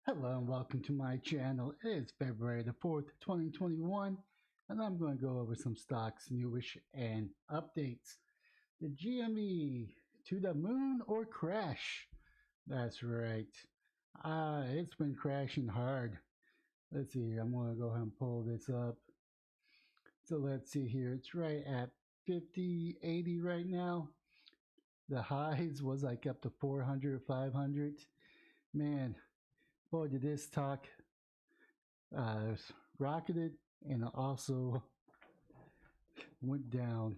Hello and welcome to my channel. It is February the 4th, 2021, and I'm going to go over some stocks, newish, and updates. The GME to the moon or crash? That's right. It's been crashing hard. Let's see, I'm going to go ahead and pull this up. So let's see here. It's right at 50.80 right now. The highs was like up to 400, 500. Man, boy, did this talk uh, rocketed and also went down.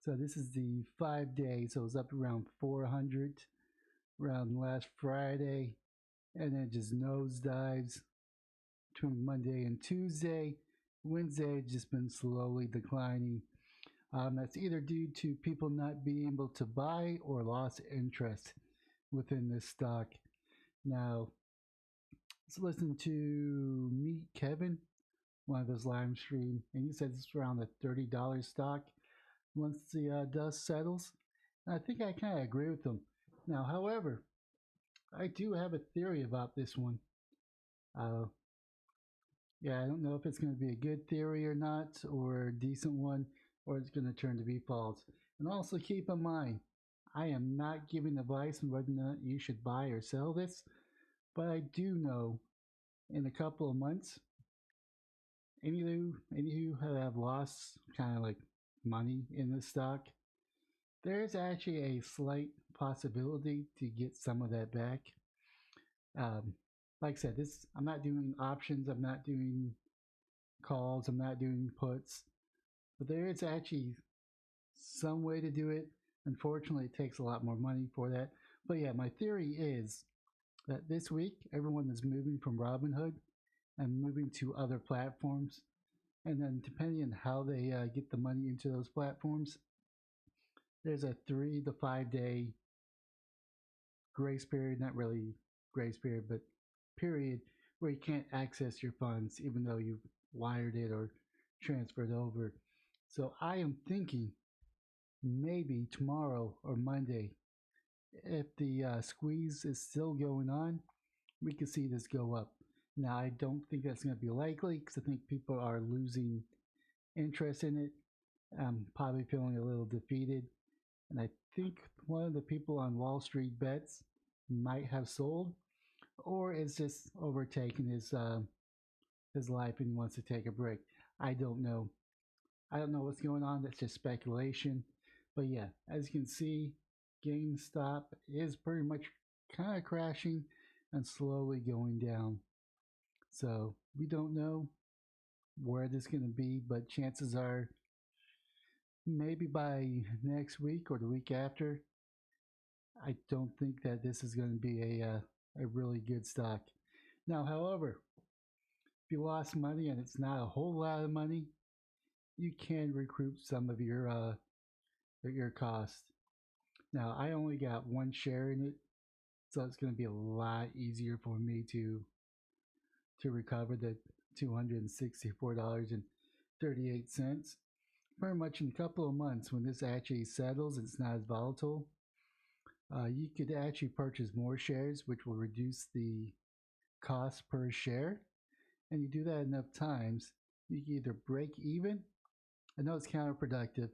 So this is the 5 day. So it was up around 400 around last Friday, and then just nosedives between Monday and Tuesday. Wednesday just been slowly declining. That's either due to people not being able to buy or lost interest within this stock. Now, let's listen to Meet Kevin, one of his live stream, and he says it's around a $30 stock once the dust settles. And I think I kind of agree with him. Now, however, I do have a theory about this one. Uh, yeah, I don't know if it's going to be a good theory or not, or a decent one, or it's going to turn to be false. And also keep in mind, I am not giving advice on whether or not you should buy or sell this, but I do know in a couple of months, any of you who have lost kind of like money in this stock, there's actually a slight possibility to get some of that back. Um, like I said, this I'm not doing options, I'm not doing calls, I'm not doing puts, but there is actually some way to do it. Unfortunately, it takes a lot more money for that. But yeah, my theory is that this week everyone is moving from Robinhood and moving to other platforms, and then depending on how they get the money into those platforms, there's a 3 to 5 day grace period, not really grace period, but period where you can't access your funds even though you've wired it or transferred over. So I am thinking maybe tomorrow or Monday, if the squeeze is still going on, we could see this go up. Now, I don't think that's going to be likely because I think people are losing interest in it. I'm probably feeling a little defeated. And I think one of the people on Wall Street bets might have sold, or is just overtaking his life and he wants to take a break. I don't know. I don't know what's going on. That's just speculation. But yeah, as you can see, GameStop is pretty much kind of crashing and slowly going down. So we don't know where this is going to be, but chances are maybe by next week or the week after, I don't think that this is going to be a really good stock. Now, however, if you lost money and it's not a whole lot of money, you can recoup some of your cost. Now, I only got one share in it, so it's going to be a lot easier for me to recover the $264.38. Pretty much in a couple of months, when this actually settles, it's not as volatile. You could actually purchase more shares, which will reduce the cost per share. And you do that enough times, you can either break even. I know it's counterproductive,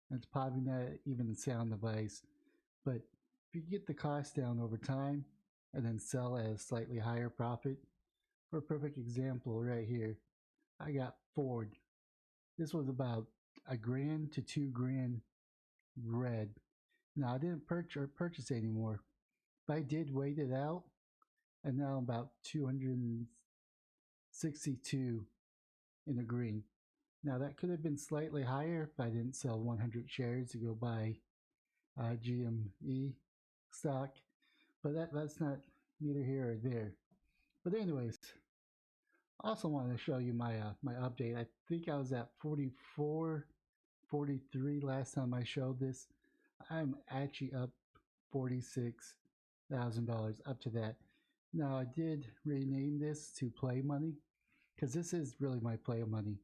and it's probably not even a sound advice, but if you get the cost down over time and then sell at a slightly higher profit, for a perfect example right here, I got Ford. This was about $1,000 to $2,000 red. Now I didn't purchase anymore, but I did wait it out, and now I'm about 262 in the green. Now that could have been slightly higher if I didn't sell 100 shares to go buy GME stock, but that's not neither here or there. But anyways, also wanted to show you my update. I think I was at 44, 43 last time I showed this. I'm actually up $46,000 up to that. Now I did rename this to Play Money because this is really my play money.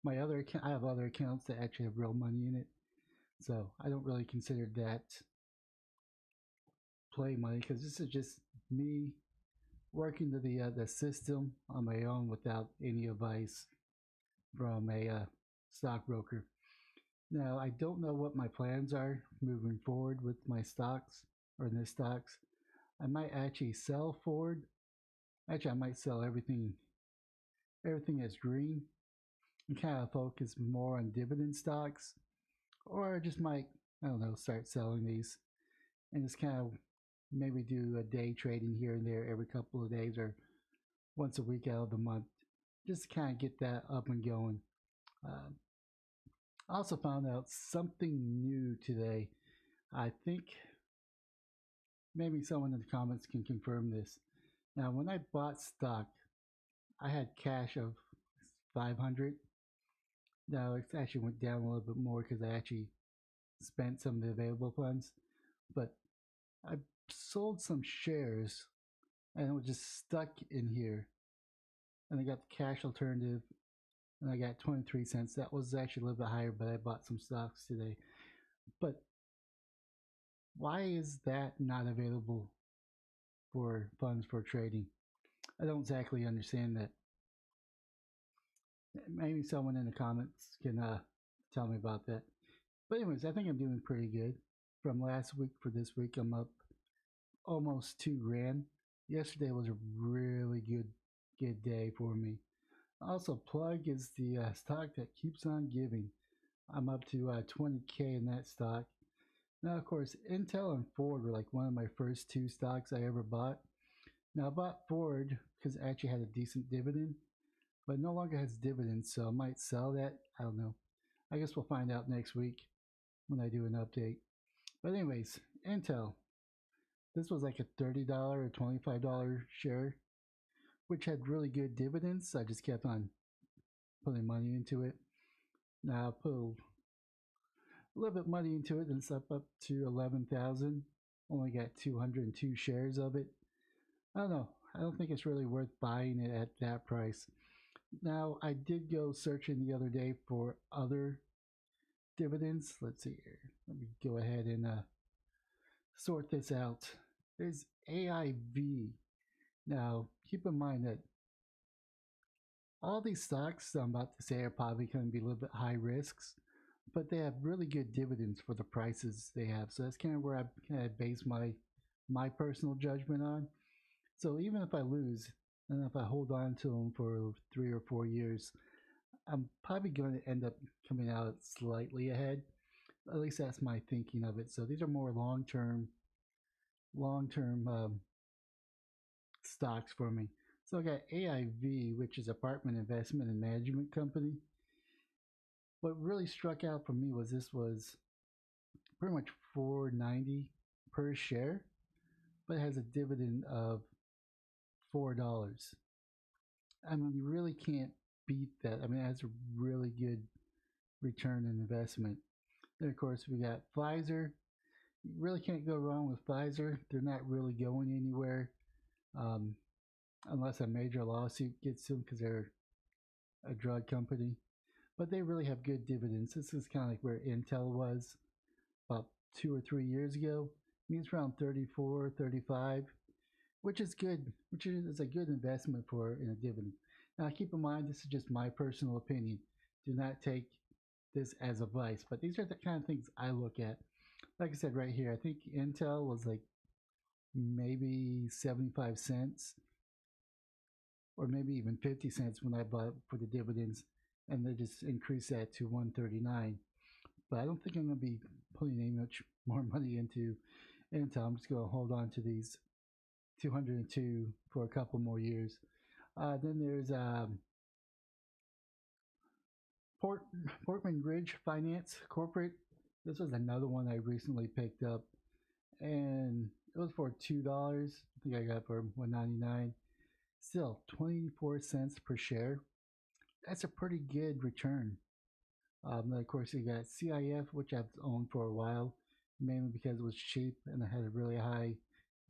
My other account, I have other accounts that actually have real money in it, so I don't really consider that play money because this is just me working to the system on my own without any advice from a stockbroker. Now, I don't know what my plans are moving forward with my stocks or in the stocks. I might actually sell Ford. Actually, I might sell everything that's green, and kind of focus more on dividend stocks, or I just might, I don't know, start selling these and just kind of maybe do a day trading here and there every couple of days or once a week out of the month, just to kind of get that up and going. Uh, I also found out something new today. I think maybe someone in the comments can confirm this. Now, when I bought stock, I had cash of 500. Now it actually went down a little bit more because I actually spent some of the available funds, but I sold some shares and it was just stuck in here. And I got the cash alternative and I got 23 cents. That was actually a little bit higher, but I bought some stocks today. But why is that not available for funds for trading? I don't exactly understand that. Maybe someone in the comments can tell me about that. But anyways, I think I'm doing pretty good. From last week for this week, I'm up almost 2 grand. Yesterday was a really good day for me. Also, Plug is the stock that keeps on giving. I'm up to 20K in that stock. Now, of course, Intel and Ford were like one of my first two stocks I ever bought. Now, I bought Ford because it actually had a decent dividend, but no longer has dividends, so I might sell that. I don't know. I guess we'll find out next week when I do an update. But anyways, Intel. This was like a $30 or $25 share, which had really good dividends. So I just kept on putting money into it. Now I put a little bit of money into it, and it's up to 11,000. Only got 202 shares of it. I don't know. I don't think it's really worth buying it at that price. Now I did go searching the other day for other dividends. Let's see here. Let me go ahead and sort this out. There's AIV. Now, keep in mind that all these stocks I'm about to say are probably going to be a little bit high risks, but they have really good dividends for the prices they have. So that's kind of where I kind of base my personal judgment on. So even if I lose, and if I hold on to them for 3 or 4 years, I'm probably going to end up coming out slightly ahead. At least that's my thinking of it. So these are more long term stocks for me. So I got AIV, which is Apartment Investment and Management Company. What really struck out for me was this was pretty much 4.90 per share, but it has a dividend of $4. I mean, you really can't beat that. I mean, it has a really good return on investment. Then, of course, we got Pfizer. You really can't go wrong with Pfizer. They're not really going anywhere um, unless a major lawsuit gets them because they're a drug company. But they really have good dividends. This is kind of like where Intel was about 2 or 3 years ago. I mean, it's around 34, 35, which is good, which is a good investment for in a dividend. Now, keep in mind, this is just my personal opinion. Do not take this as advice, but these are the kind of things I look at. Like I said right here, I think Intel was like maybe 75 cents or maybe even 50 cents when I bought for the dividends, and they just increased that to 139. But I don't think I'm going to be putting any much more money into Intel. I'm just going to hold on to these 202 for a couple more years. Then there's Portman Ridge Finance Corporate. This was another one I recently picked up, and it was for $2. I think I got it for $1.99. Still, 24 cents per share. That's a pretty good return. Then of course, you got CIF, which I've owned for a while, mainly because it was cheap and it had a really high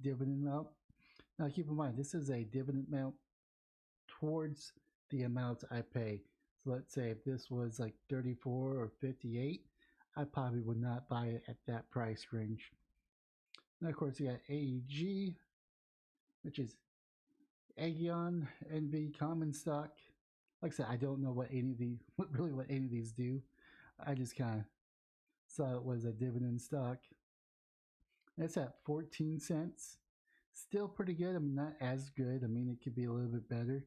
dividend amount. Now, keep in mind, this is a dividend amount towards the amount I pay. So let's say if this was like 34 or 58, I probably would not buy it at that price range. Now, of course, you got AEG, which is Aegon NV common stock. Like I said, I don't know what any of these, what any of these do. I just kind of saw it was a dividend stock. It's at 14 cents. Still pretty good. I mean, not as good. I mean, it could be a little bit better.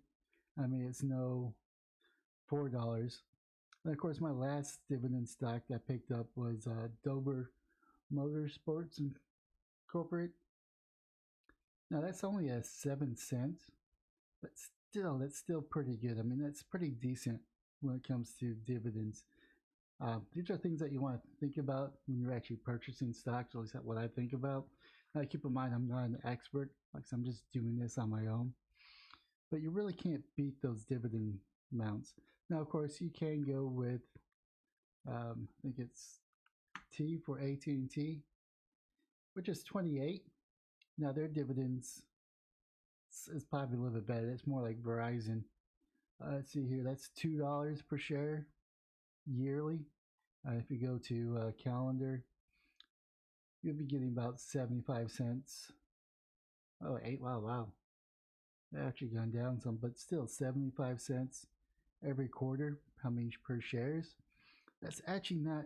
I mean, it's no $4. And of course, my last dividend stock I picked up was Dover Motorsports Incorporated. Now that's only a 7 cent, but still, that's still pretty good. I mean, that's pretty decent when it comes to dividends. These are things that you want to think about when you're actually purchasing stocks, or at least that's what I think about. Now, keep in mind, I'm not an expert, like I'm just doing this on my own. But you really can't beat those dividend amounts. Now, of course, you can go with, I think it's T for AT&T, which is 28. Now, their dividends is probably a little bit better. It's more like Verizon. Let's see here, that's $2 per share yearly. If you go to calendar, you'll be getting about 75 cents. Oh, eight, wow. Actually gone down some, but still 75 cents every quarter. How many per shares? That's actually not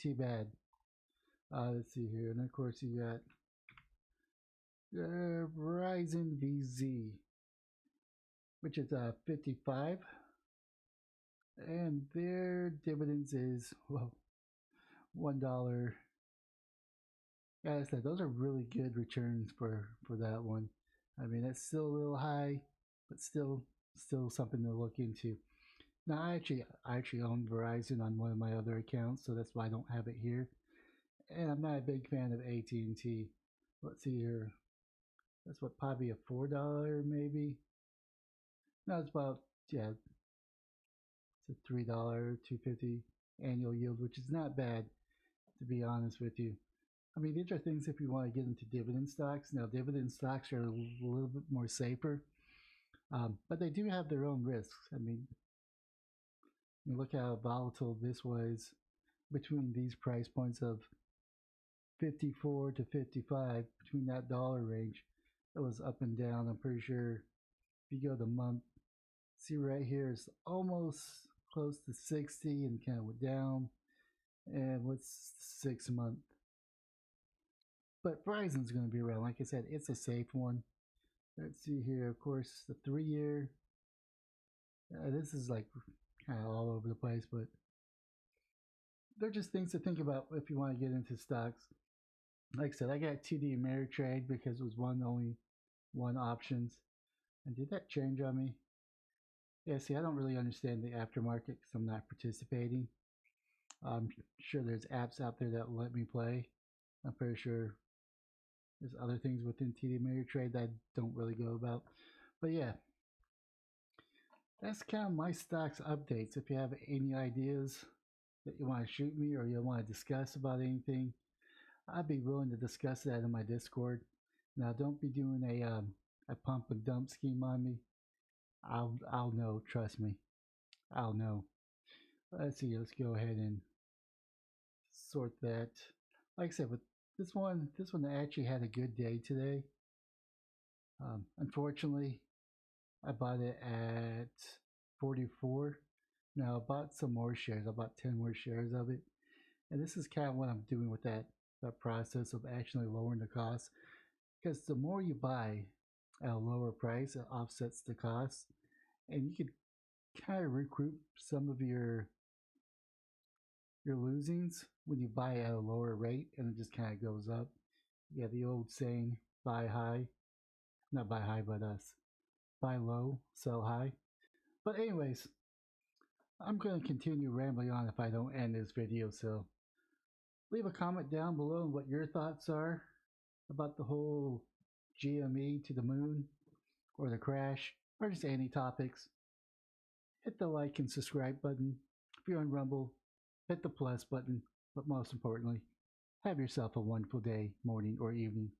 too bad. Let's see here, and of course you got Verizon VZ, which is 55, and their dividends is $1. Yeah, I said those are really good returns for that one. I mean, that's still a little high, but still something to look into. Now, I actually own Verizon on one of my other accounts, so that's why I don't have it here. And I'm not a big fan of AT&T. Let's see here. That's what, probably a $4 maybe. No, it's about, yeah, it's a $3, 250 annual yield, which is not bad, to be honest with you. I mean, these are things if you want to get into dividend stocks. Now, dividend stocks are a little bit more safer, but they do have their own risks. I mean, you look how volatile this was between these price points of 54 to 55, between that dollar range. It was up and down. I'm pretty sure if you go the month, see right here is almost close to 60 and kind of went down. And what's 6 month? But Verizon's going to be around. Like I said, it's a safe one. Let's see here. Of course, the 3 year. This is like kind of all over the place, but they're just things to think about if you want to get into stocks. Like I said, I got TD Ameritrade because it was only one options. And did that change on me? Yeah, see, I don't really understand the aftermarket because I'm not participating. I'm sure there's apps out there that will let me play. I'm pretty sure there's other things within TD Ameritrade that I don't really go about. But yeah, that's kind of my stocks updates. If you have any ideas that you want to shoot me or you want to discuss about anything, I'd be willing to discuss that in my Discord. Now, don't be doing a pump and dump scheme on me. I'll know. Trust me, I'll know. Let's see. Let's go ahead and sort that. Like I said, with this one actually had a good day today. Unfortunately, I bought it at 44. Now I bought some more shares. I bought 10 more shares of it, and this is kind of what I'm doing with that process of actually lowering the cost. Because the more you buy at a lower price, it offsets the cost, and you could kind of recoup some of your losings when you buy at a lower rate, and it just kind of goes up. Yeah, the old saying, buy high, not buy high, but buy low, sell high. But anyways, I'm going to continue rambling on if I don't end this video, so leave a comment down below on what your thoughts are about the whole GME to the moon or the crash or just any topics. Hit the like and subscribe button. If you're on Rumble, hit the plus button. But most importantly, have yourself a wonderful day, morning, or evening.